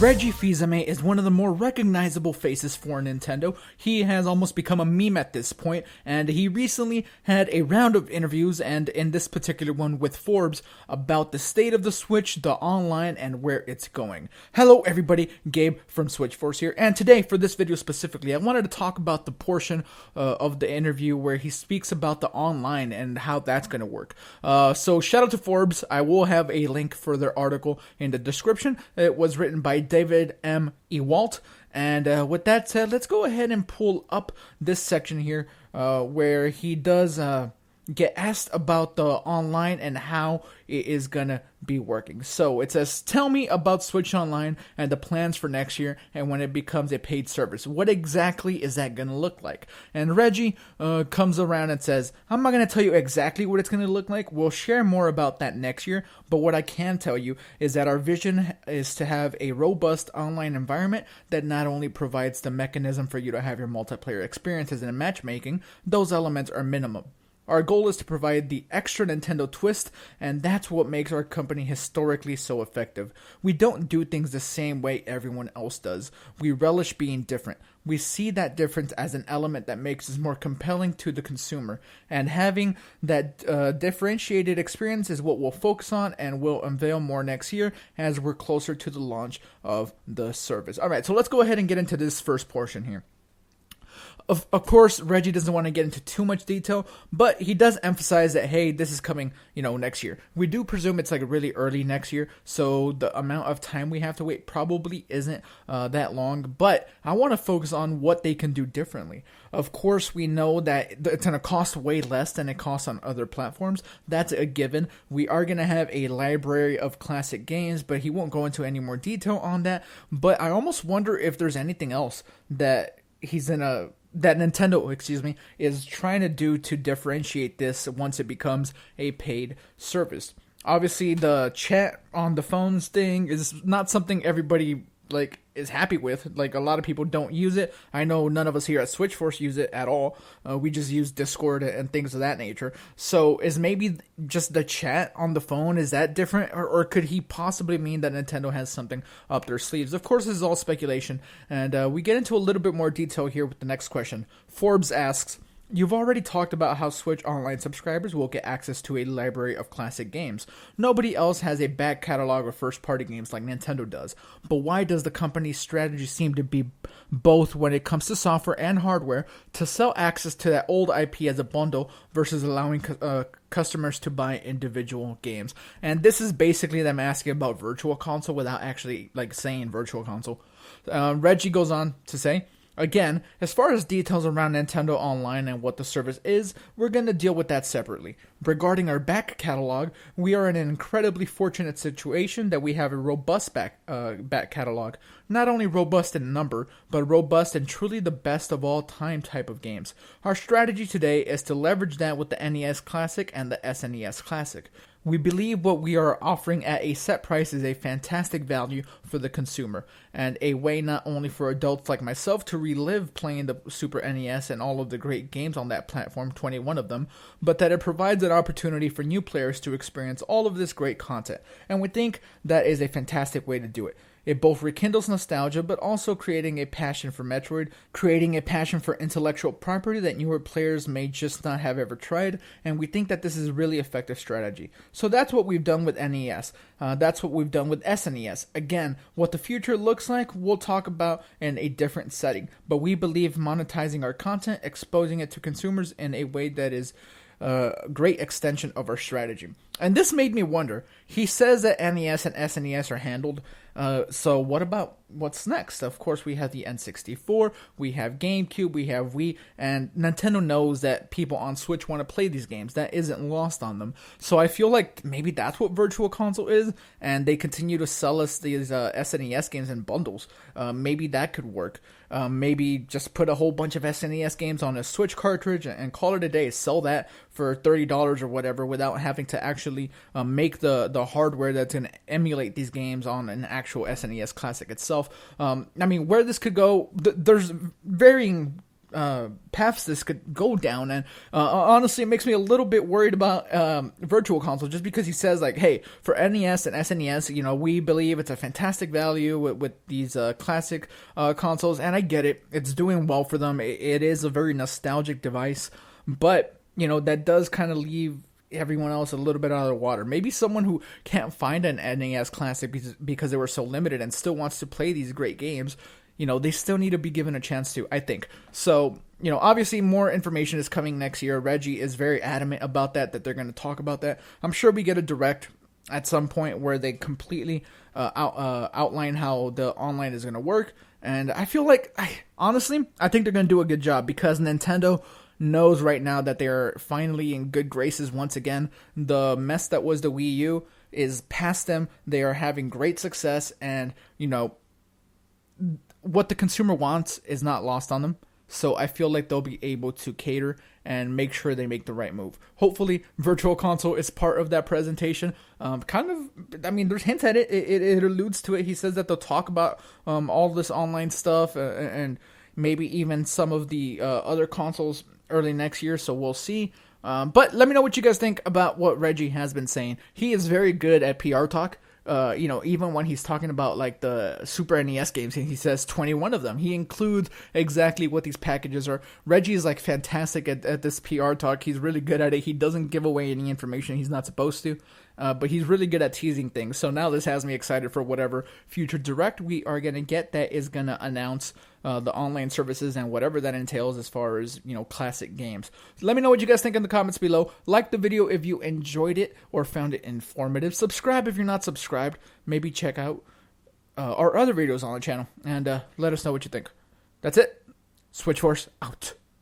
Reggie Fils-Aimé is one of the more recognizable faces for Nintendo. He has almost become a meme at this point, and he recently had a round of interviews, and in this particular one with Forbes, about the state of the Switch, the online, and where it's going. Hello everybody, Gabe from SwitchForce here, and today, for this video specifically, I wanted to talk about the portion of the interview where he speaks about the online and how that's going to work. So shout out to Forbes. I will have a link for their article in the description. It was written by David M. Ewalt. And with that said, let's go ahead and pull up this section here where he does get asked about the online and how it is gonna be working. So it says, tell me about Switch Online and the plans for next year and when it becomes a paid service. What exactly is that gonna look like? And Reggie comes around and says, I'm not gonna tell you exactly what it's gonna look like. We'll share more about that next year, but what I can tell you is that our vision is to have a robust online environment that not only provides the mechanism for you to have your multiplayer experiences and matchmaking, those elements are minimum. Our goal is to provide the extra Nintendo twist, and that's what makes our company historically so effective. We don't do things the same way everyone else does. We relish being different. We see that difference as an element that makes us more compelling to the consumer, and having that differentiated experience is what we'll focus on, and we'll unveil more next year as we're closer to the launch of the service. Alright, so let's go ahead and get into this first portion here. Of course, Reggie doesn't want to get into too much detail, but he does emphasize that, hey, this is coming, next year. We do presume it's like really early next year, so the amount of time we have to wait probably isn't that long, but I want to focus on what they can do differently. Of course, we know that it's going to cost way less than it costs on other platforms. That's a given. We are going to have a library of classic games, but he won't go into any more detail on that. But I almost wonder if there's anything else that Nintendo, is trying to do to differentiate this once it becomes a paid service. Obviously, the chat on the phones thing is not something everybody is happy with. A lot of people don't use it. I know none of us here at SwitchForce use it at all. We just use Discord and things of that nature. So is maybe just the chat on the phone, is that different? Or could he possibly mean that Nintendo has something up their sleeves? Of course, this is all speculation. And we get into a little bit more detail here with the next question. Forbes asks, you've already talked about how Switch Online subscribers will get access to a library of classic games. Nobody else has a back catalog of first-party games like Nintendo does. But why does the company's strategy seem to be both when it comes to software and hardware to sell access to that old IP as a bundle versus allowing customers to buy individual games? And this is basically them asking about Virtual Console without actually saying Virtual Console. Reggie goes on to say, again, as far as details around Nintendo Online and what the service is, we're going to deal with that separately. Regarding our back catalog, we are in an incredibly fortunate situation that we have a robust back catalog. Not only robust in number, but robust and truly the best of all time type of games. Our strategy today is to leverage that with the NES Classic and the SNES Classic. We believe what we are offering at a set price is a fantastic value for the consumer, and a way not only for adults like myself to relive playing the Super NES and all of the great games on that platform, 21 of them, but that it provides an opportunity for new players to experience all of this great content, and we think that is a fantastic way to do it. It both rekindles nostalgia, but also creating a passion for Metroid, creating a passion for intellectual property that newer players may just not have ever tried, and we think that this is a really effective strategy. So that's what we've done with NES. That's what we've done with SNES. Again, what the future looks like, we'll talk about in a different setting, but we believe monetizing our content, exposing it to consumers in a way that is a great extension of our strategy. And this made me wonder. He says that NES and SNES are handled. So what about what's next? Of course, we have the N64, we have GameCube, we have Wii, and Nintendo knows that people on Switch want to play these games. That isn't lost on them. So I feel like maybe that's what Virtual Console is, and they continue to sell us these SNES games in bundles. Maybe that could work. Maybe just put a whole bunch of SNES games on a Switch cartridge and call it a day. Sell that for $30 or whatever without having to actually make the hardware that's going to emulate these games on an actual SNES Classic itself. Where this could go, there's varying paths this could go down, and honestly, it makes me a little bit worried about Virtual Console, just because he says like, hey, for NES and SNES, we believe it's a fantastic value with these classic consoles, and I get it, it's doing well for them. It is a very nostalgic device, but that does kind of leave everyone else a little bit out of the water. Maybe someone who can't find an NES Classic because they were so limited and still wants to play these great games, they still need to be given a chance to, I think. So, obviously more information is coming next year. Reggie is very adamant about that they're going to talk about that. I'm sure we get a direct at some point where they completely outline how the online is going to work. And I feel like, honestly, I think they're going to do a good job, because Nintendo knows right now that they're finally in good graces once again. The mess that was the Wii U is past them. They are having great success, and what the consumer wants is not lost on them. So I feel like they'll be able to cater and make sure they make the right move. Hopefully, Virtual Console is part of that presentation. There's hints at it. It alludes to it. He says that they'll talk about all this online stuff and maybe even some of the other consoles early next year. So we'll see. But let me know what you guys think about what Reggie has been saying. He is very good at PR talk. Even when he's talking about like the Super NES games, he says 21 of them. He includes exactly what these packages are. Reggie is like fantastic at this PR talk. He's really good at it. He doesn't give away any information he's not supposed to, but he's really good at teasing things. So now this has me excited for whatever future direct we are going to get that is going to announce the online services and whatever that entails as far as, classic games. So let me know what you guys think in the comments below. Like the video if you enjoyed it or found it informative. Subscribe if you're not subscribed. Maybe check out our other videos on the channel and let us know what you think. That's it. Switch Force out.